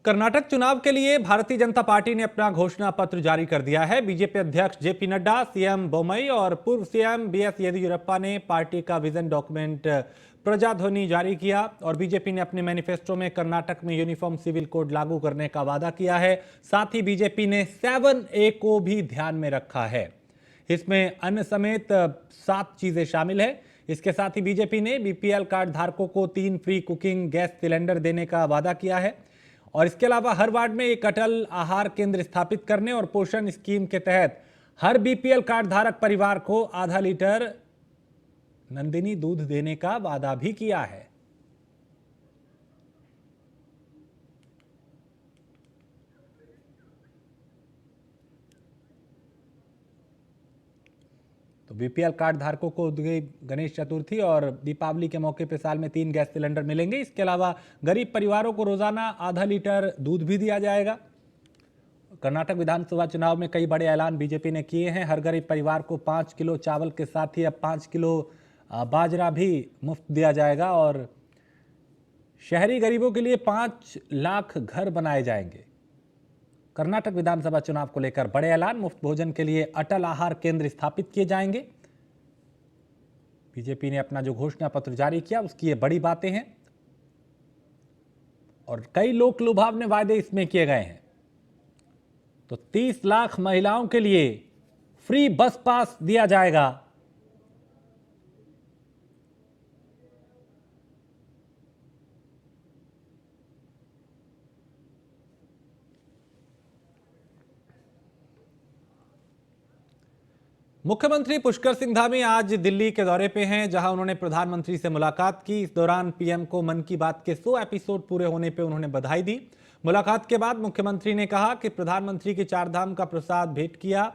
कर्नाटक चुनाव के लिए भारतीय जनता पार्टी ने अपना घोषणा पत्र जारी कर दिया है। बीजेपी अध्यक्ष जेपी नड्डा, सीएम बोम्मई और पूर्व सीएम बीएस येदियुरप्पा ने पार्टी का विजन डॉक्यूमेंट प्रजाध्वनि जारी किया और बीजेपी ने अपने मैनिफेस्टो में कर्नाटक में यूनिफॉर्म सिविल कोड लागू करने का वादा किया है। साथ ही बीजेपी ने 7A को भी ध्यान में रखा है। इसमें अन्न समेत 7 चीजें शामिल है। इसके साथ ही बीजेपी ने बीपीएल कार्ड धारकों को 3 फ्री कुकिंग गैस सिलेंडर देने का वादा किया है और इसके अलावा हर वार्ड में एक अटल आहार केंद्र स्थापित करने और पोषण स्कीम के तहत हर बीपीएल कार्ड धारक परिवार को आधा लीटर नंदिनी दूध देने का वादा भी किया है। तो बीपीएल कार्ड धारकों को गणेश चतुर्थी और दीपावली के मौके पर साल में 3 गैस सिलेंडर मिलेंगे। इसके अलावा गरीब परिवारों को रोजाना आधा लीटर दूध भी दिया जाएगा। कर्नाटक विधानसभा चुनाव में कई बड़े ऐलान बीजेपी ने किए हैं। हर गरीब परिवार को 5 किलो चावल के साथ ही अब 5 किलो बाजरा भी मुफ्त दिया जाएगा और शहरी गरीबों के लिए 5 लाख घर बनाए जाएंगे। कर्नाटक विधानसभा चुनाव को लेकर बड़े ऐलान, मुफ्त भोजन के लिए अटल आहार केंद्र स्थापित किए जाएंगे। बीजेपी ने अपना जो घोषणा पत्र जारी किया उसकी ये बड़ी बातें हैं और कई लोक लुभावने वादे इसमें किए गए हैं। तो 30 लाख महिलाओं के लिए फ्री बस पास दिया जाएगा। मुख्यमंत्री पुष्कर सिंह धामी आज दिल्ली के दौरे पे हैं, जहां उन्होंने प्रधानमंत्री से मुलाकात की। इस दौरान पीएम को मन की बात के 100 एपिसोड पूरे होने पे उन्होंने बधाई दी। मुलाकात के बाद मुख्यमंत्री ने कहा कि प्रधानमंत्री के 4 धाम का प्रसाद भेंट किया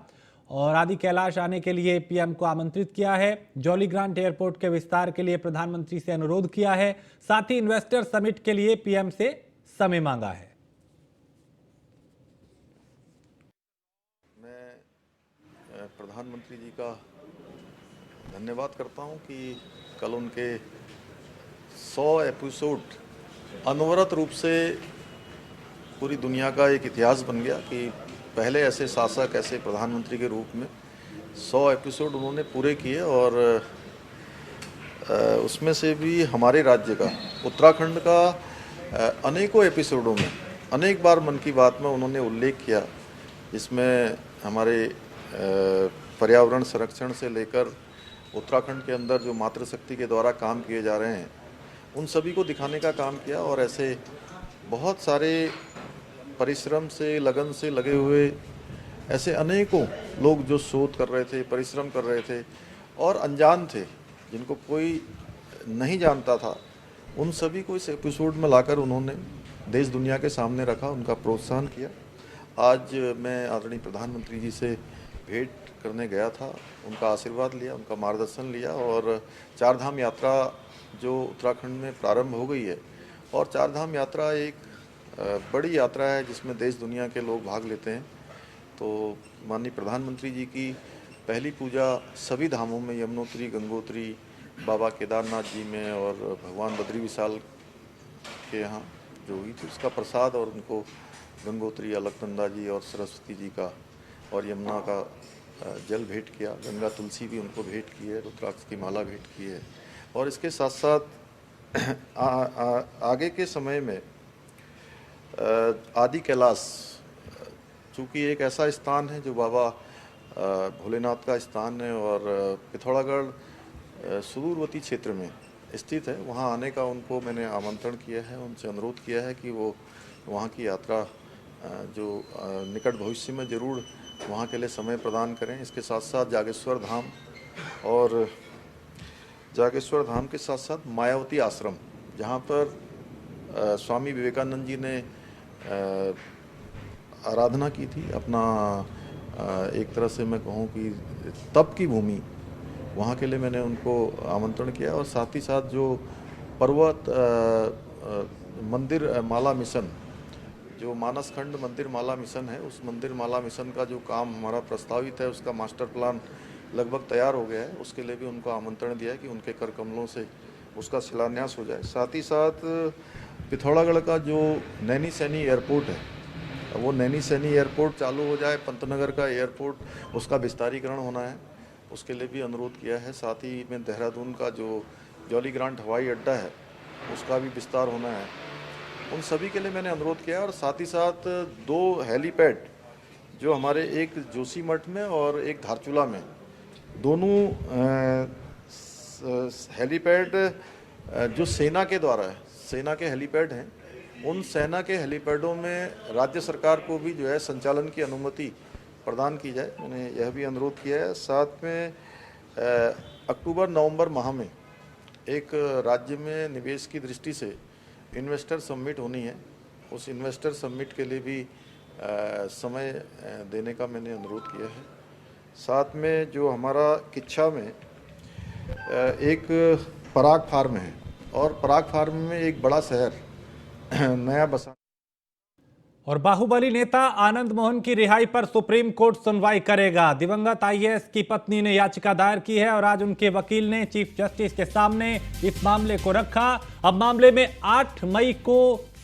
और आदि कैलाश आने के लिए पीएम को आमंत्रित किया है। जॉली ग्रांट एयरपोर्ट के विस्तार के लिए प्रधानमंत्री से अनुरोध किया है। साथ ही इन्वेस्टर समिट के लिए पीएम से समय मांगा है। प्रधानमंत्री जी का धन्यवाद करता हूं कि कल उनके 100 एपिसोड अनवरत रूप से पूरी दुनिया का एक इतिहास बन गया कि पहले ऐसे शासक, ऐसे प्रधानमंत्री के रूप में 100 एपिसोड उन्होंने पूरे किए और उसमें से भी हमारे राज्य का, उत्तराखंड का अनेकों एपिसोडों में अनेक बार मन की बात में उन्होंने उल्लेख किया, जिसमें हमारे पर्यावरण संरक्षण से लेकर उत्तराखंड के अंदर जो मातृशक्ति के द्वारा काम किए जा रहे हैं उन सभी को दिखाने का काम किया और ऐसे बहुत सारे परिश्रम से, लगन से लगे हुए ऐसे अनेकों लोग जो शोध कर रहे थे, परिश्रम कर रहे थे और अनजान थे, जिनको कोई नहीं जानता था, उन सभी को इस एपिसोड में लाकर उन्होंने देश दुनिया के सामने रखा, उनका प्रोत्साहन किया। आज मैं आदरणीय प्रधानमंत्री जी से भेंट करने गया था, उनका आशीर्वाद लिया, उनका मार्गदर्शन लिया और 4 धाम यात्रा जो उत्तराखंड में प्रारंभ हो गई है और 4 धाम यात्रा एक बड़ी यात्रा है जिसमें देश दुनिया के लोग भाग लेते हैं। तो माननीय प्रधानमंत्री जी की पहली पूजा सभी धामों में, यमुनोत्री, गंगोत्री, बाबा केदारनाथ जी में और भगवान बद्री विशाल के यहाँ जो हुई थी, उसका प्रसाद और उनको गंगोत्री, अलकनंदा जी और सरस्वती जी का और यमुना का जल भेंट किया। गंगा तुलसी भी उनको भेंट की है, रुद्राक्ष की माला भेंट की है। और इसके साथ साथ आगे के समय में आदि कैलाश, चूँकि एक ऐसा स्थान है जो बाबा भोलेनाथ का स्थान है और पिथौरागढ़ सुदूरवर्ती क्षेत्र में स्थित है, वहाँ आने का उनको मैंने आमंत्रण किया है, उनसे अनुरोध किया है कि वो वहाँ की यात्रा जो निकट भविष्य में ज़रूर वहाँ के लिए समय प्रदान करें। इसके साथ साथ जागेश्वर धाम और जागेश्वर धाम के साथ साथ मायावती आश्रम, जहाँ पर स्वामी विवेकानंद जी ने आराधना की थी, अपना एक तरह से मैं कहूँ कि तप की भूमि, वहाँ के लिए मैंने उनको आमंत्रण किया। और साथ ही साथ जो पर्वत मंदिर माला मिशन, जो मानसखंड मंदिर माला मिशन है, उस मंदिर माला मिशन का जो काम हमारा प्रस्तावित है, उसका मास्टर प्लान लगभग तैयार हो गया है। उसके लिए भी उनको आमंत्रण दिया है कि उनके कर कमलों से उसका शिलान्यास हो जाए। साथ ही साथ पिथौरागढ़ का जो नैनी सैनी एयरपोर्ट है, वो नैनी सैनी एयरपोर्ट चालू हो जाए, पंतनगर का एयरपोर्ट उसका विस्तारीकरण होना है, उसके लिए भी अनुरोध किया है। साथ ही में देहरादून का जो जॉली ग्रांट हवाई अड्डा है उसका भी विस्तार होना है। उन सभी के लिए मैंने अनुरोध किया और साथ ही साथ 2 हेलीपैड जो हमारे एक जोशीमठ में और एक धारचूला में, दोनों हेलीपैड जो सेना के द्वारा है, सेना के हेलीपैड हैं, उन सेना के हेलीपैडों में राज्य सरकार को भी जो है संचालन की अनुमति प्रदान की जाए, मैंने यह भी अनुरोध किया है। साथ में अक्टूबर-नवंबर माह में एक राज्य में निवेश की दृष्टि से इन्वेस्टर समिट होनी है, उस इन्वेस्टर समिट के लिए भी समय देने का मैंने अनुरोध किया है। साथ में जो हमारा किच्छा में एक पराग फार्म है और पराग फार्म में एक बड़ा शहर नया बसा। और बाहुबली नेता आनंद मोहन की रिहाई पर सुप्रीम कोर्ट सुनवाई करेगा। दिवंगत आईएएस की पत्नी ने याचिका दायर की है और आज उनके वकील ने चीफ जस्टिस के सामने इस मामले को रखा। अब मामले में 8 मई को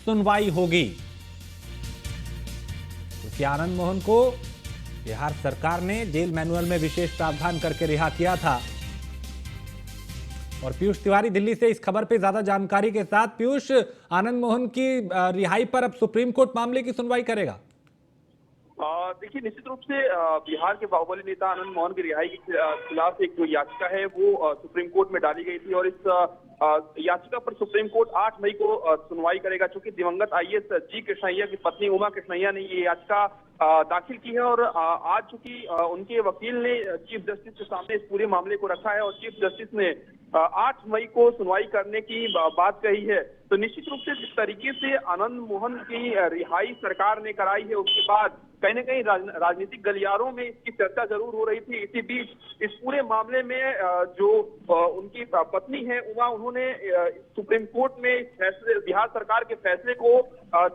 सुनवाई होगी, क्योंकि आनंद मोहन को बिहार सरकार ने जेल मैनुअल में विशेष प्रावधान करके रिहा किया था। और पीयूष तिवारी दिल्ली से इस खबर पे ज्यादा जानकारी के साथ। पीयूष, आनंद मोहन की रिहाई पर अब सुप्रीम कोर्ट मामले की सुनवाई करेगा। देखिए, निश्चित रूप से बिहार के बाहुबली नेता आनंद मोहन की रिहाई के खिलाफ एक जो याचिका है वो सुप्रीम कोर्ट में डाली गई थी और इस याचिका पर सुप्रीम कोर्ट 8 मई को सुनवाई करेगा। चूंकि दिवंगत आईएएस जी कृष्णैया की पत्नी उमा कृष्णैया ने ये याचिका दाखिल की है और आज चूंकि उनके वकील ने चीफ जस्टिस के सामने इस पूरे मामले को रखा है और चीफ जस्टिस ने 8 मई को सुनवाई करने की बात कही है, तो निश्चित रूप से जिस तरीके से आनंद मोहन की रिहाई सरकार ने कराई है, उसके बाद कहीं ना कहीं राजनीतिक गलियारों में इसकी चर्चा जरूर हो रही थी। इसी बीच इस पूरे मामले में जो उनकी पत्नी है उमा, उन्होंने सुप्रीम कोर्ट में फैसले, बिहार सरकार के फैसले को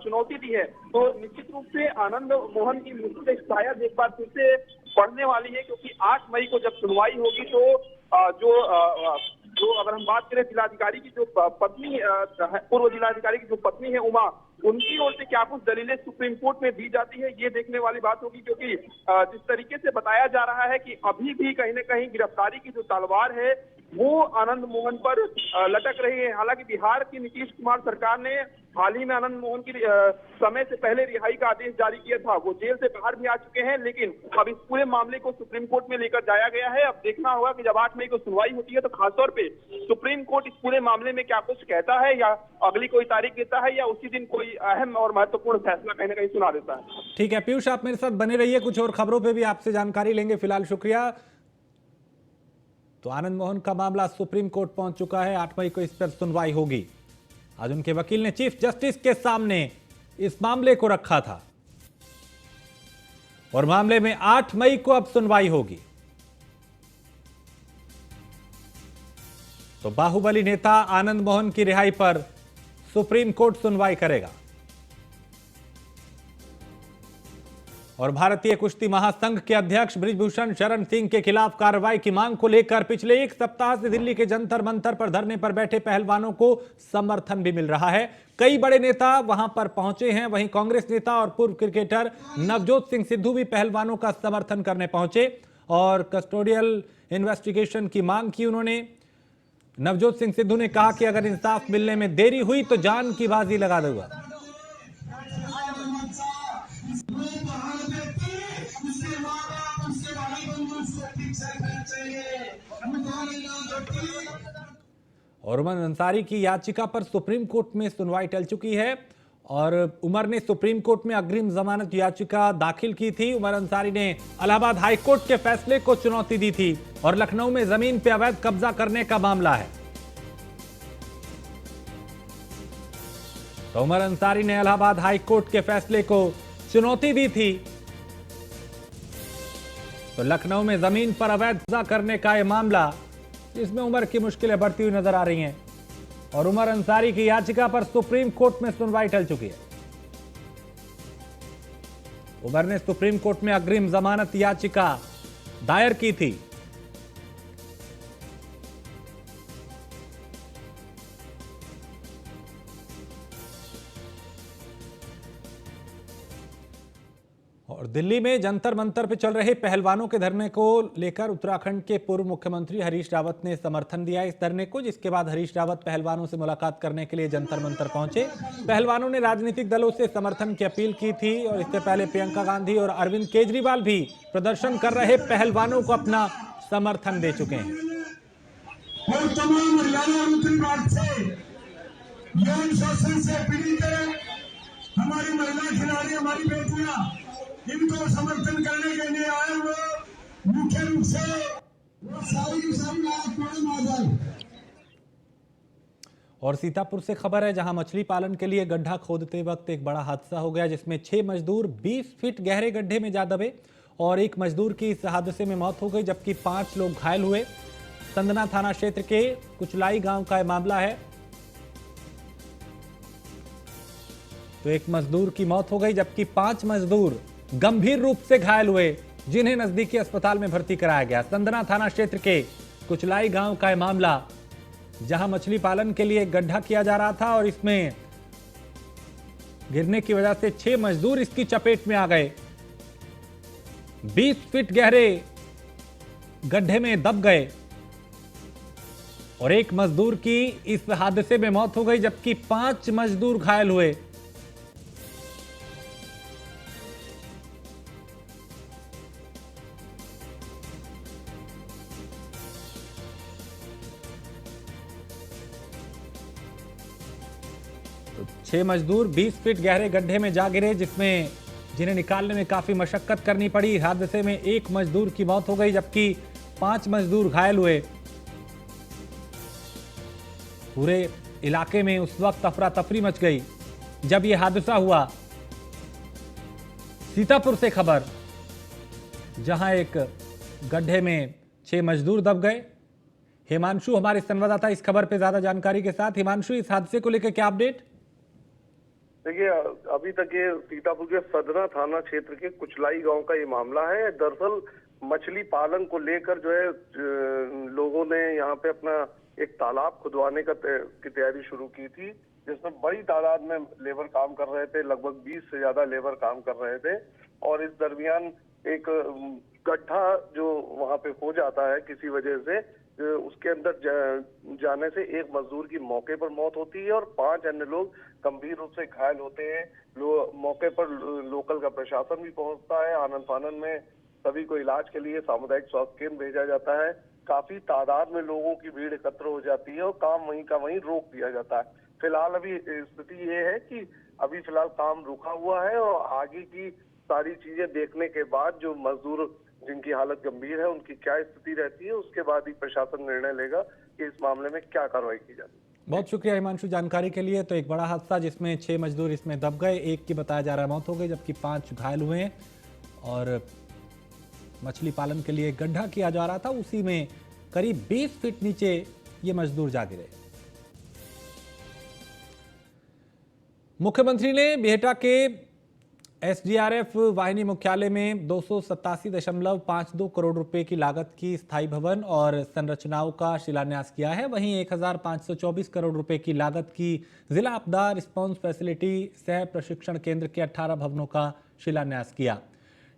चुनौती दी है। तो निश्चित रूप से आनंद मोहन की मृत्यु शायद एक बार फिर से बढ़ने वाली है, क्योंकि 8 मई को जब सुनवाई होगी तो जो अगर हम बात करें जिलाधिकारी की जो पत्नी, पूर्व जिलाधिकारी की जो पत्नी है उमा, उनकी ओर से क्या कुछ दलीलें सुप्रीम कोर्ट में दी जाती है, ये देखने वाली बात होगी। क्योंकि जिस तरीके से बताया जा रहा है कि अभी भी कहीं ना कहीं गिरफ्तारी की जो तलवार है वो आनंद मोहन पर लटक रही है। हालांकि बिहार की नीतीश कुमार सरकार ने हाल ही में आनंद मोहन की समय से पहले रिहाई का आदेश जारी किया था। वो जेल से बाहर भी आ चुके हैं, लेकिन अब इस पूरे मामले को सुप्रीम कोर्ट में लेकर जाया गया है। अब देखना होगा कि जब 8 मई को सुनवाई होती है तो खासतौर पे सुप्रीम कोर्ट इस पूरे मामले में क्या कुछ कहता है, या अगली कोई तारीख देता है, या उसी दिन कोई अहम और महत्वपूर्ण फैसला कहीं ना कहीं सुना देता है। ठीक है पीयूष, आप मेरे साथ बने रहिए, कुछ और खबरों पे भी आपसे जानकारी लेंगे। फिलहाल शुक्रिया। तो आनंद मोहन का मामला सुप्रीम कोर्ट पहुंच चुका है, 8 मई को इस पर सुनवाई होगी। आज उनके वकील ने चीफ जस्टिस के सामने इस मामले को रखा था और मामले में 8 मई को अब सुनवाई होगी। तो बाहुबली नेता आनंद मोहन की रिहाई पर सुप्रीम कोर्ट सुनवाई करेगा। और भारतीय कुश्ती महासंघ के अध्यक्ष बृजभूषण शरण सिंह के खिलाफ कार्रवाई की मांग को लेकर पिछले एक सप्ताह से दिल्ली के जंतर मंतर पर धरने पर बैठे पहलवानों को समर्थन भी मिल रहा है। कई बड़े नेता वहां पर पहुंचे हैं। वहीं कांग्रेस नेता और पूर्व क्रिकेटर नवजोत सिंह सिद्धू भी पहलवानों का समर्थन करने पहुंचे और कस्टोडियल इन्वेस्टिगेशन की मांग की उन्होंने। नवजोत सिंह सिद्धू ने कहा कि अगर इंसाफ मिलने में देरी हुई तो जान की बाजी लगा दूंगा। और उमर अंसारी की याचिका पर सुप्रीम कोर्ट में सुनवाई टल चुकी है और उमर ने सुप्रीम कोर्ट में अग्रिम जमानत याचिका दाखिल की थी। उमर अंसारी ने इलाहाबाद हाई कोर्ट के फैसले को चुनौती दी थी और लखनऊ में जमीन पर अवैध कब्जा करने का मामला है। तो उमर अंसारी ने इलाहाबाद हाई कोर्ट के फैसले को चुनौती दी थी। तो लखनऊ में जमीन पर अवैध कब्जा करने का यह मामला, इसमें उमर की मुश्किलें बढ़ती हुई नजर आ रही हैं और उमर अंसारी की याचिका पर सुप्रीम कोर्ट में सुनवाई टल चुकी है। उमर ने सुप्रीम कोर्ट में अग्रिम जमानत याचिका दायर की थी। और दिल्ली में जंतर मंतर पे चल रहे पहलवानों के धरने को लेकर उत्तराखंड के पूर्व मुख्यमंत्री हरीश रावत ने समर्थन दिया इस धरने को, जिसके बाद हरीश रावत पहलवानों से मुलाकात करने के लिए जंतर मंतर पहुंचे। पहलवानों ने राजनीतिक दलों से समर्थन की अपील की थी और इससे पहले प्रियंका गांधी और अरविंद केजरीवाल भी प्रदर्शन कर रहे पहलवानों को अपना समर्थन दे चुके हैं। और तमाम हरियाणा और उत्तरी भारत से यौन शोषण से पीड़ित हमारी महिला खिलाड़ी, हमारी बेटियां, इनको समर्थन करने के लिए आए हुए मुख्य रूप से वो सारी की सारी आ जाए। और सीतापुर से खबर है, जहां मछली पालन के लिए गड्ढा खोदते वक्त एक बड़ा हादसा हो गया, जिसमें 6 मजदूर 20 फीट गहरे गड्ढे में जा दबे और एक मजदूर की इस हादसे में मौत हो गई, जबकि 5 लोग घायल हुए। संदना थाना क्षेत्र के कुचलाई गांव का यह मामला है। तो एक मजदूर की मौत हो गई, जबकि 5 मजदूर गंभीर रूप से घायल हुए, जिन्हें नजदीकी अस्पताल में भर्ती कराया गया। संदना थाना क्षेत्र के कुचलाई गांव का यह मामला, जहां मछली पालन के लिए गड्ढा किया जा रहा था और इसमें गिरने की वजह से 6 मजदूर इसकी चपेट में आ गए, 20 फीट गहरे गड्ढे में दब गए और एक मजदूर की इस हादसे में मौत हो गई, जबकि 5 मजदूर घायल हुए। तो 6 मजदूर 20 फीट गहरे गड्ढे में जा गिरे, जिन्हें निकालने में काफी मशक्कत करनी पड़ी। हादसे में एक मजदूर की मौत हो गई, जबकि 5 मजदूर घायल हुए। पूरे इलाके में उस वक्त अफरा तफरी मच गई जब यह हादसा हुआ। सीतापुर से खबर, जहां एक गड्ढे में 6 मजदूर दब गए। हिमांशु हमारे संवाददाता इस खबर पे ज्यादा जानकारी के साथ। हिमांशु, इस हादसे को लेकर क्या अपडेट? देखिए, अभी तक ये सीतापुर के सदना थाना क्षेत्र के कुचलाई गांव का ये मामला है। दरअसल मछली पालन को लेकर जो है लोगों ने यहाँ पे अपना एक तालाब खुदवाने की तैयारी शुरू की थी, जिसमें बड़ी तादाद में लेबर काम कर रहे थे। लगभग 20 से ज्यादा लेबर काम कर रहे थे और इस दरमियान एक गड्ढा जो वहां पे हो जाता है किसी वजह से, उसके अंदर जाने से एक मजदूर की मौके पर मौत होती है और 5 अन्य लोग गंभीर रूप से घायल होते हैं। मौके पर लोकल का प्रशासन भी पहुंचता है। आनन फानन में सभी को इलाज के लिए सामुदायिक स्वास्थ्य केंद्र भेजा जाता है। काफी तादाद में लोगों की भीड़ एकत्र हो जाती है और काम वहीं का वहीं रोक दिया जाता है। फिलहाल अभी स्थिति ये है कि अभी फिलहाल काम रुका हुआ है और आगे की सारी चीजें देखने के बाद जो मजदूर जिनकी हालत गंभीर है उनकी क्या स्थिति रहती है, उसके बाद ही प्रशासन निर्णय लेगा कि इस मामले में क्या कार्रवाई की जाती है। बहुत शुक्रिया हिमांशु जानकारी के लिए। तो एक बड़ा हादसा, जिसमें 6 मजदूर इसमें दब गए, एक की बताया जा रहा है मौत हो गई, जबकि 5 घायल हुए हैं। और मछली पालन के लिए गड्ढा किया जा रहा था, उसी में करीब 20 फीट नीचे ये मजदूर जा गिरे। मुख्यमंत्री ने बिहटा के एसडीआरएफ वाहिनी मुख्यालय में 287.52 करोड़ रुपए की लागत की स्थायी भवन और संरचनाओं का शिलान्यास किया है। वहीं 1524 करोड़ रुपए की लागत की जिला आपदा रिस्पांस फैसिलिटी सह प्रशिक्षण केंद्र के 18 भवनों का शिलान्यास किया।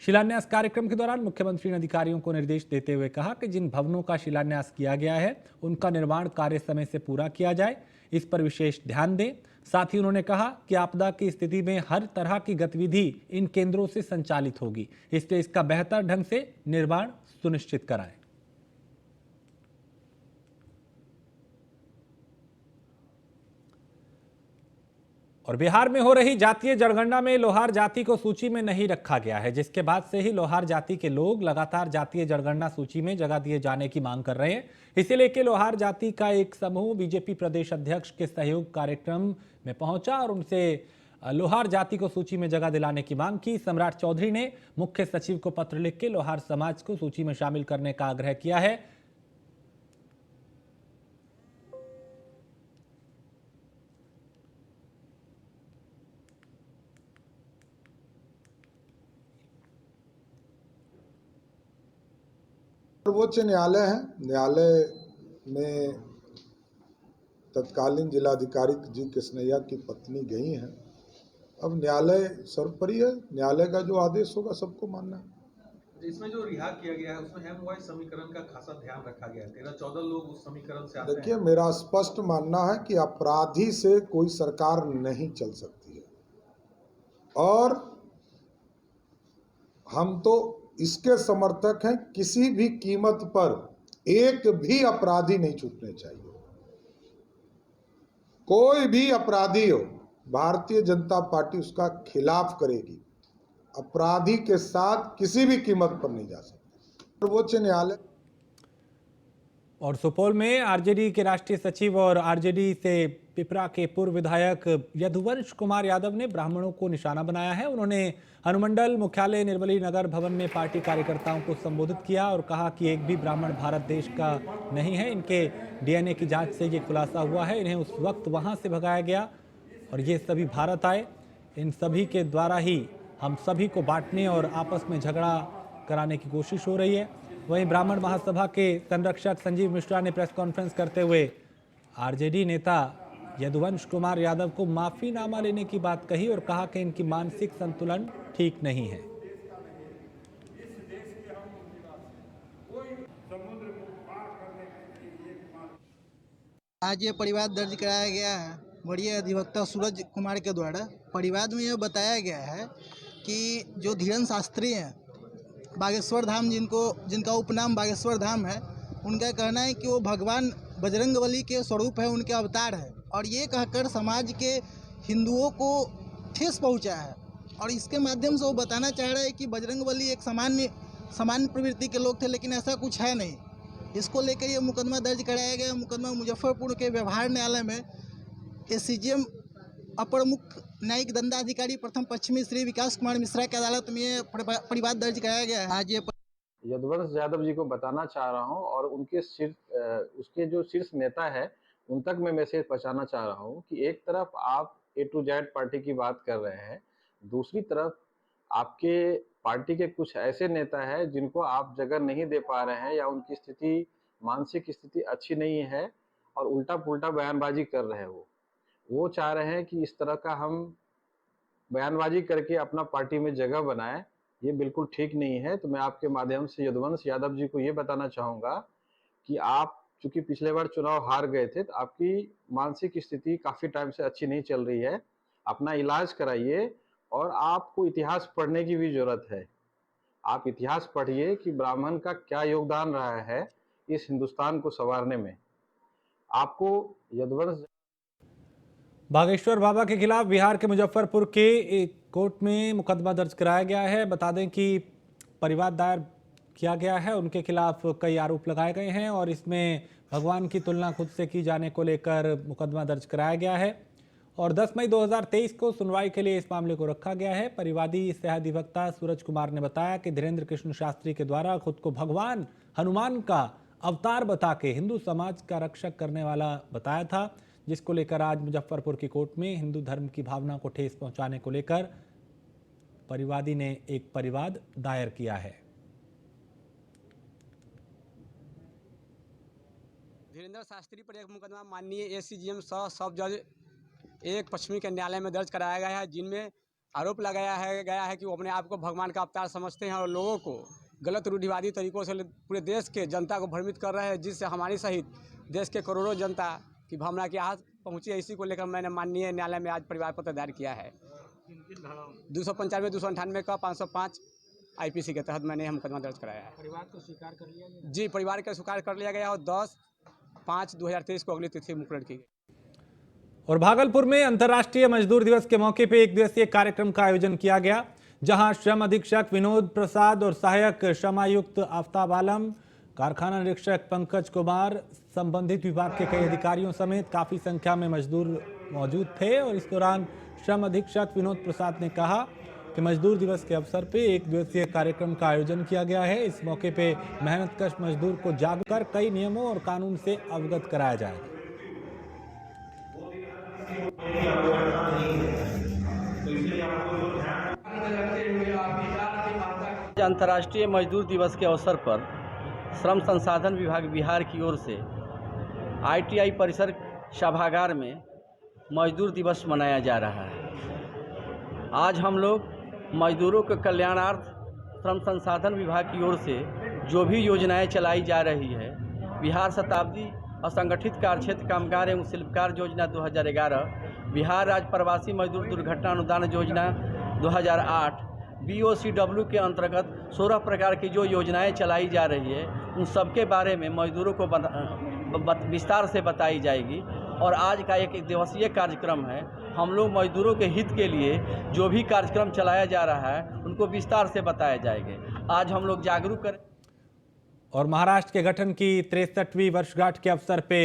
शिलान्यास कार्यक्रम के दौरान मुख्यमंत्री ने अधिकारियों को निर्देश देते हुए कहा कि जिन भवनों का शिलान्यास किया गया है उनका निर्माण कार्य समय से पूरा किया जाए, इस पर विशेष ध्यान दें। साथ ही उन्होंने कहा कि आपदा की स्थिति में हर तरह की गतिविधि इन केंद्रों से संचालित होगी, इसलिए इसका बेहतर ढंग से निर्माण सुनिश्चित कराएं। और बिहार में हो रही जातीय जनगणना में लोहार जाति को सूची में नहीं रखा गया है, जिसके बाद से ही लोहार जाति के लोग लगातार जातीय जनगणना सूची में जगह दिए जाने की मांग कर रहे हैं। इसे लेकर लोहार जाति का एक समूह बीजेपी प्रदेश अध्यक्ष के सहयोग कार्यक्रम में पहुंचा और उनसे लोहार जाति को सूची में जगह दिलाने की मांग की। सम्राट चौधरी ने मुख्य सचिव को पत्र लिख के लोहार समाज को सूची में शामिल करने का आग्रह किया है। सर्वोच्च न्यायालय है। न्यायालय में तत्कालीन जिलाधिकारी जी कृष्णैया की पत्नी गई हैं अब न्यायालय सर्वोपरि है, न्यायालय का जो आदेश होगा सबको मानना है। इसमें जो रिहा किया गया है उसमें हेम वाइज समीकरण का खासा ध्यान रखा गया है। 13-14 लोग उस समीकरण से आते देखिए, हैं। मेरा स्पष्ट मानना है कि अपराधी से कोई सरकार नहीं चल सकती है, और हम तो इसके समर्थक हैं, किसी भी कीमत पर एक भी अपराधी नहीं छूटने चाहिए। कोई भी अपराधी हो, भारतीय जनता पार्टी उसका खिलाफ करेगी। अपराधी के साथ किसी भी कीमत पर नहीं जा सकता। सर्वोच्च न्यायालय और सुपौल में आरजेडी के राष्ट्रीय सचिव और आरजेडी से पिपरा के पूर्व विधायक यदुवंश कुमार यादव ने ब्राह्मणों को निशाना बनाया है। उन्होंने अनुमंडल मुख्यालय निर्मली नगर भवन में पार्टी कार्यकर्ताओं को संबोधित किया और कहा कि एक भी ब्राह्मण भारत देश का नहीं है। इनके डीएनए की जांच से ये खुलासा हुआ है। इन्हें उस वक्त वहां से भगाया गया और ये सभी भारत आए। इन सभी के द्वारा ही हम सभी को बांटने और आपस में झगड़ा कराने की कोशिश हो रही है। वहीं ब्राह्मण महासभा के संरक्षक संजीव मिश्रा ने प्रेस कॉन्फ्रेंस करते हुए आरजेडी नेता यदुवंश कुमार यादव को माफीनामा लेने की बात कही और कहा कि इनकी मानसिक संतुलन ठीक नहीं है। आज ये परिवाद दर्ज कराया गया है वरीय अधिवक्ता सूरज कुमार के द्वारा। परिवाद में यह बताया गया है कि जो धीरेन्द्र शास्त्री हैं बागेश्वर धाम, जिनका उपनाम बागेश्वर धाम है, उनका कहना है कि वो भगवान बजरंगबली के स्वरूप है, उनके अवतार है, और ये कहकर समाज के हिंदुओं को ठेस पहुंचा है। और इसके माध्यम से वो बताना चाह रहे हैं कि बजरंगबली एक सामान्य प्रवृत्ति के लोग थे, लेकिन ऐसा कुछ है नहीं। इसको लेकर ये मुकदमा दर्ज कराया गया। मुकदमा मुजफ्फरपुर के व्यवहार न्यायालय में एसीजेएम अपर मुख्य न्यायिक दंडाधिकारी प्रथम पश्चिमी श्री विकास कुमार मिश्रा की अदालत में ये परिवाद दर्ज कराया गया है। आज ये यदुवंश यादव जी को बताना चाह रहा हूं और उसके जो शीर्ष नेता है उन तक मैं मैसेज पहुंचाना चाह रहा हूं कि एक तरफ आप A to Z पार्टी की बात कर रहे हैं, दूसरी तरफ आपके पार्टी के कुछ ऐसे नेता हैं जिनको आप जगह नहीं दे पा रहे हैं या उनकी स्थिति, मानसिक स्थिति अच्छी नहीं है और उल्टा पुल्टा बयानबाजी कर रहे हैं। वो चाह रहे हैं कि इस तरह का हम बयानबाजी करके अपना पार्टी में जगह बनाएं। ये बिल्कुल ठीक नहीं है। तो मैं आपके माध्यम से यदुवंश यादव जी को ये बताना चाहूँगा कि आप चूंकि पिछले बार चुनाव हार गए थे, तो आपकी मानसिक स्थिति काफ़ी टाइम से अच्छी नहीं चल रही है। अपना इलाज कराइए और आपको इतिहास पढ़ने की भी ज़रूरत है। आप इतिहास पढ़िए कि ब्राह्मण का क्या योगदान रहा है इस हिंदुस्तान को संवारने में। आपको यदुवंश बागेश्वर बाबा के खिलाफ बिहार के मुजफ्फरपुर के एक कोर्ट में मुकदमा दर्ज कराया गया है। बता दें कि परिवाद दायर किया गया है, उनके खिलाफ कई आरोप लगाए गए हैं और इसमें भगवान की तुलना खुद से की जाने को लेकर मुकदमा दर्ज कराया गया है और 10 मई 2023 को सुनवाई के लिए इस मामले को रखा गया है। परिवादी सह अधिवक्ता सूरज कुमार ने बताया कि धीरेन्द्र कृष्ण शास्त्री के द्वारा खुद को भगवान हनुमान का अवतार बता के हिंदू समाज का रक्षक करने वाला बताया था, जिसको लेकर आज मुजफ्फरपुर की कोर्ट में हिंदू धर्म की भावना को ठेस पहुंचाने को लेकर परिवादी ने एक परिवाद दायर किया है। धीरेन्द्र शास्त्री पर एक मुकदमा माननीय एसीजेएम सह सब जज एक पश्चिमी के न्यायालय में दर्ज कराया गया है, जिनमें आरोप लगाया गया है कि वो अपने आप को भगवान का अवतार समझते हैं और लोगों को गलत रूढ़िवादी तरीकों से पूरे देश के जनता को भ्रमित कर रहे हैं, जिससे हमारी सहित देश के करोड़ों जनता की भावना की आहत पहुंची है। इसी को लेकर मैंने माननीय न्यायालय में आज परिवार पत्र दायर किया है। 295, 298 का 505 आईपीसी के तहत मैंने यह मुकदमा दर्ज कराया है। परिवार को स्वीकार कर लिया गया? जी, परिवार का स्वीकार कर लिया गया और 10/5/2023 को अगली तिथि मुकर्रर की गई। और भागलपुर में अंतर्राष्ट्रीय मजदूर दिवस के मौके पर एक दिवसीय कार्यक्रम का आयोजन किया गया, जहां श्रम अधीक्षक विनोद प्रसाद और सहायक श्रम आयुक्त आफ्ताब आलम, कारखाना निरीक्षक पंकज कुमार, संबंधित विभाग के कई अधिकारियों समेत काफी संख्या में मजदूर मौजूद थे। और इस दौरान श्रम अधीक्षक विनोद प्रसाद ने कहा कि मजदूर दिवस के अवसर पे एक दिवसीय कार्यक्रम का आयोजन किया गया है। इस मौके पे मेहनतकश मजदूर को जागरूक कर कई नियमों और कानून से अवगत कराया जाएगा। अंतर्राष्ट्रीय मजदूर दिवस के अवसर पर श्रम संसाधन विभाग बिहार की ओर से ITI परिसर सभागार में मजदूर दिवस मनाया जा रहा है। आज हम लोग मजदूरों के कल्याणार्थ श्रम संसाधन विभाग की ओर से जो भी योजनाएं चलाई जा रही है, बिहार शताब्दी असंगठित कार्यक्षेत्र कामगार एवं शिल्पकार योजना 2011, बिहार राज्य प्रवासी मजदूर दुर्घटना अनुदान योजना 2008, BOCW के अंतर्गत 16 प्रकार की जो योजनाएं चलाई जा रही है, उन सब के बारे में मजदूरों को विस्तार से बताई जाएगी। और आज का एक दिवसीय कार्यक्रम है। हम लोग मजदूरों के हित के लिए जो भी कार्यक्रम चलाया जा रहा है उनको विस्तार से बताए जाएंगे। आज हम लोग जागरूक करें। और महाराष्ट्र के गठन की 63वीं वर्षगांठ के अवसर पे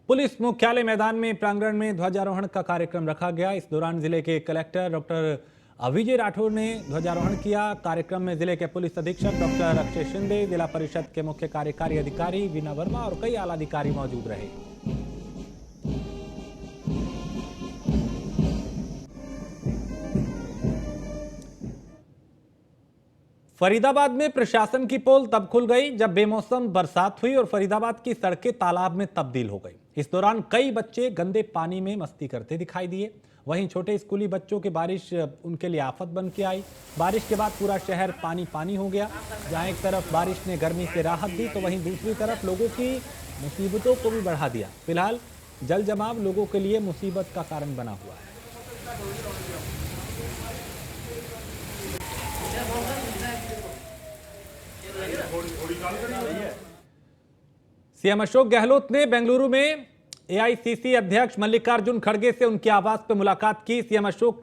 पुलिस मुख्यालय मैदान में प्रांगण में ध्वजारोहण का कार्यक्रम रखा गया। इस दौरान जिले के कलेक्टर डॉक्टर अविजय राठौर ने ध्वजारोहण किया। कार्यक्रम में जिले के पुलिस अधीक्षक डॉक्टर अक्षय शिंदे, जिला परिषद के मुख्य कार्यकारी अधिकारी वीना वर्मा और कई आला अधिकारी मौजूद रहे। फरीदाबाद में प्रशासन की पोल तब खुल गई जब बेमौसम बरसात हुई और फरीदाबाद की सड़कें तालाब में तब्दील हो गई। इस दौरान कई बच्चे गंदे पानी में मस्ती करते दिखाई दिए। वहीं छोटे स्कूली बच्चों की बारिश उनके लिए आफत बन के आई। बारिश के बाद पूरा शहर पानी पानी हो गया। जहां एक तरफ बारिश ने गर्मी से राहत दी तो वहीं दूसरी तरफ लोगों की मुसीबतों को भी बढ़ा दिया। फिलहाल जल जमाव लोगों के लिए मुसीबत का कारण बना हुआ है। सीएम अशोक गहलोत ने बेंगलुरु में एआईसीसी अध्यक्ष मल्लिकार्जुन खड़गे से उनके आवास पर मुलाकात की। सीएम अशोक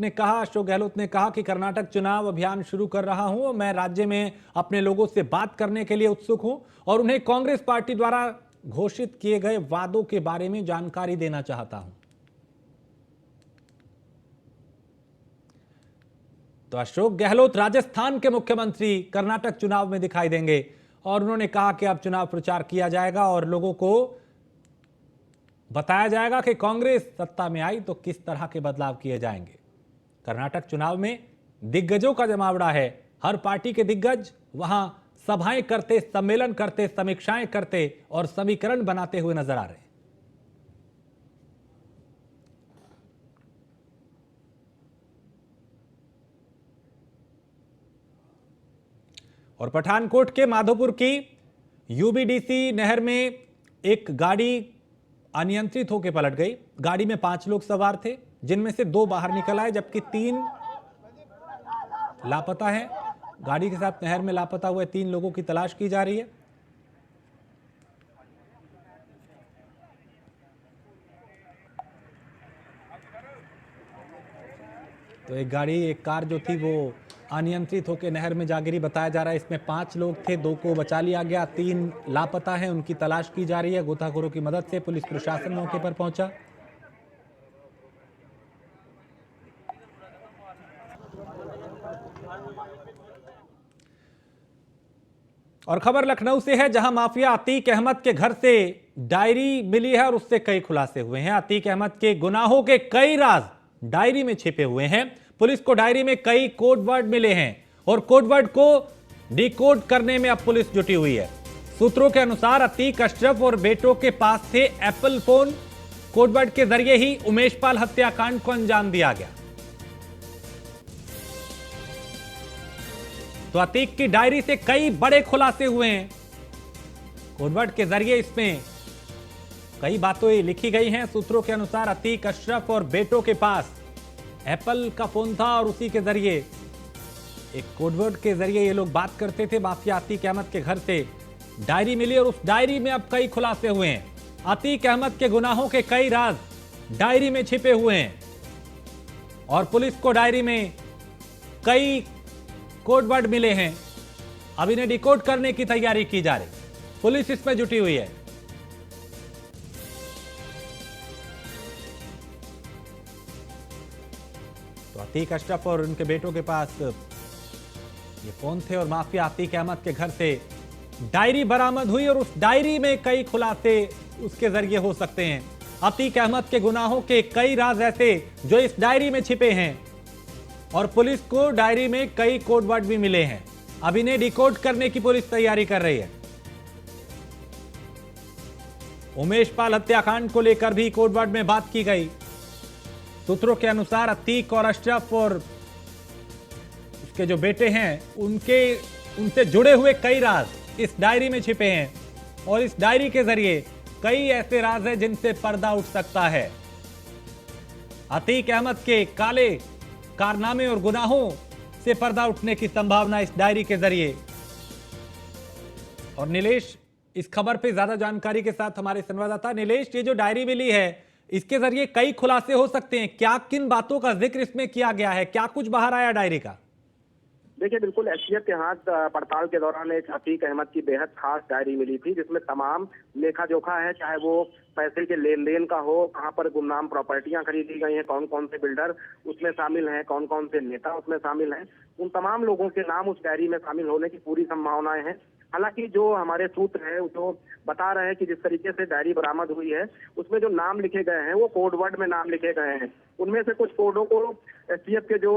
गहलोत ने कहा कि कर्नाटक चुनाव अभियान शुरू कर रहा हूं और मैं राज्य में अपने लोगों से बात करने के लिए उत्सुक हूं और उन्हें कांग्रेस पार्टी द्वारा घोषित किए गए वादों के बारे में जानकारी देना चाहता हूं। तो अशोक गहलोत राजस्थान के मुख्यमंत्री कर्नाटक चुनाव में दिखाई देंगे और उन्होंने कहा कि अब चुनाव प्रचार किया जाएगा और लोगों को बताया जाएगा कि कांग्रेस सत्ता में आई तो किस तरह के बदलाव किए जाएंगे। कर्नाटक चुनाव में दिग्गजों का जमावड़ा है। हर पार्टी के दिग्गज वहां सभाएं करते, सम्मेलन करते, समीक्षाएं करते और समीकरण बनाते हुए नजर आ रहे हैं। और पठानकोट के माधोपुर की यूबीडीसी नहर में एक गाड़ी अनियंत्रित होकर पलट गई। गाड़ी में 5 लोग सवार थे, जिनमें से 2 बाहर निकल आए जबकि 3 लापता हैं। गाड़ी के साथ नहर में लापता हुए 3 लोगों की तलाश की जा रही है। तो एक कार जो थी वो अनियंत्रित होकर नहर में जा गिरी बताया जा रहा है। इसमें 5 लोग थे, 2 को बचा लिया गया, 3 लापता हैं, उनकी तलाश की जा रही है। गोताखोरों की मदद से पुलिस प्रशासन मौके पर पहुंचा। और खबर लखनऊ से है, जहां माफिया अतीक अहमद के घर से डायरी मिली है और उससे कई खुलासे हुए हैं। अतीक अहमद के गुनाहों के कई राज डायरी में छिपे हुए हैं। पुलिस को डायरी में कई कोड वर्ड मिले हैं और कोड वर्ड को डिकोड करने में अब पुलिस जुटी हुई है। सूत्रों के अनुसार अतीक, अशरफ और बेटों के पास थे एप्पल फोन। कोड वर्ड के जरिए ही उमेश पाल हत्याकांड को अंजाम दिया गया। तो अतीक की डायरी से कई बड़े खुलासे हुए हैं। कोड वर्ड के जरिए इसमें कई बातें लिखी गई हैं। सूत्रों के अनुसार अतीक, अशरफ और बेटों के पास एप्पल का फोन था और उसी के जरिए एक कोडवर्ड के जरिए ये लोग बात करते थे। माफिया अतीक अहमद के घर से डायरी मिली और उस डायरी में अब कई खुलासे हुए हैं। अतीक अहमद के गुनाहों के कई राज डायरी में छिपे हुए हैं और पुलिस को डायरी में कई कोडवर्ड मिले हैं। अब इन्हें डिकोड करने की तैयारी की जा रही, पुलिस इसमें जुटी हुई है। तो अतीक, अशरफ और उनके बेटों के पास ये फोन थे और माफिया अतीक अहमद के घर से डायरी बरामद हुई और उस डायरी में कई खुलासे उसके जरिए हो सकते हैं। अतीक अहमद के गुनाहों के कई राज ऐसे जो इस डायरी में छिपे हैं और पुलिस को डायरी में कई कोडवर्ड भी मिले हैं। अब इन्हें डिकोड करने की पुलिस तैयारी कर रही है। उमेश पाल हत्याकांड को लेकर भी कोडवर्ड में बात की गई। सूत्रों के अनुसार अतीक और अशरफ और उसके जो बेटे हैं उनसे जुड़े हुए कई राज इस डायरी में छिपे हैं और इस डायरी के जरिए कई ऐसे राज हैं जिनसे पर्दा उठ सकता है। अतीक अहमद के काले कारनामे और गुनाहों से पर्दा उठने की संभावना इस डायरी के जरिए। और नीलेश इस खबर पे ज्यादा जानकारी के साथ हमारे संवाददाता। नीलेश, ये जो डायरी मिली है इसके जरिए कई खुलासे हो सकते हैं, क्या किन बातों का जिक्र इसमें किया गया है, क्या कुछ बाहर आया डायरी का? देखिए, बिल्कुल एसटीएफ के हाथ पड़ताल के दौरान एक अतीक अहमद की बेहद खास डायरी मिली थी, जिसमें तमाम लेखा जोखा है, चाहे वो पैसे के लेन देन का हो, कहाँ पर गुमनाम प्रॉपर्टियां खरीदी गई हैं, कौन कौन से बिल्डर उसमें शामिल हैं, कौन कौन से नेता उसमें शामिल हैं, उन तमाम लोगों के नाम उस डायरी में शामिल होने की पूरी संभावनाएं हैं। हालांकि जो हमारे सूत्र हैं जो बता रहे हैं कि जिस तरीके से डायरी बरामद हुई है उसमें जो नाम लिखे गए हैं वो कोड वर्ड में नाम लिखे गए हैं। उनमें से कुछ कोडों को एसटीएफ के जो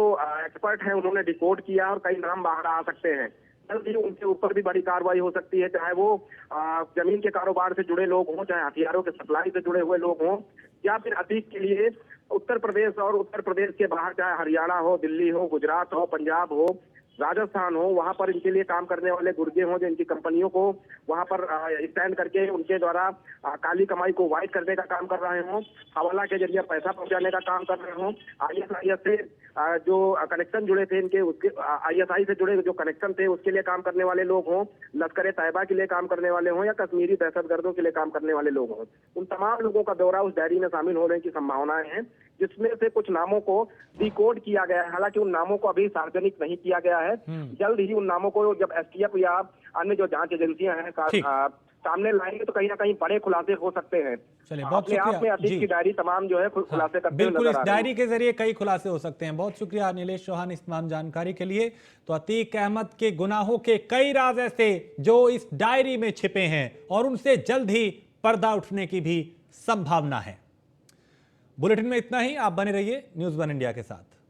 एक्सपर्ट हैं उन्होंने डिकोड किया और कई नाम बाहर आ सकते हैं। जल्द उनके ऊपर भी बड़ी कार्रवाई हो सकती है, चाहे वो जमीन के कारोबार से जुड़े लोग हों, चाहे हथियारों के सप्लाई से जुड़े हुए लोग हों, या फिर अतीक के लिए उत्तर प्रदेश और उत्तर प्रदेश के बाहर चाहे हरियाणा हो, दिल्ली हो, गुजरात हो, पंजाब हो, राजस्थान हो, वहां पर इनके लिए काम करने वाले गुर्गे हों जो इनकी कंपनियों को वहां पर स्टैंड करके उनके द्वारा काली कमाई को वाइट करने का काम कर रहे हों, हवाला के जरिए पैसा पहुंचाने का काम कर रहे हों, आईएसआई से जो कनेक्शन जुड़े थे इनके, उसके आईएसआई से जुड़े जो कनेक्शन थे उसके लिए काम करने वाले लोग हों, लश्कर तैयबा के लिए काम करने वाले हों, या कश्मीरी दहशतगर्दों के लिए काम करने वाले लोग हों, उन तमाम लोगों का ब्यौरा उस डायरी में शामिल होने की संभावनाएं हैं, जिसमें से कुछ नामों को डिकोड किया गया है। हालांकि उन नामों को अभी सार्वजनिक नहीं किया गया है, जल्द ही उन नामों को जब एसटीएफ या अन्य जो जांच एजेंसियां हैं सामने लाएंगे तो कहीं ना कहीं बड़े खुलासे हो सकते हैं। चलिए, बहुत अपने आप में अतीक की डायरी तमाम जो है खुलासे करते हुए बिल्कुल, नजर इस आ रही है। डायरी के जरिए कई खुलासे हो सकते हैं। बहुत शुक्रिया नीलेश चौहान इस तमाम जानकारी के लिए। तो अतीक अहमद के गुनाहों के कई राज ऐसे जो इस डायरी में छिपे हैं और उनसे जल्द ही पर्दा उठने की भी संभावना है। बुलेटिन में इतना ही, आप बने रहिए न्यूज़ वन इंडिया के साथ।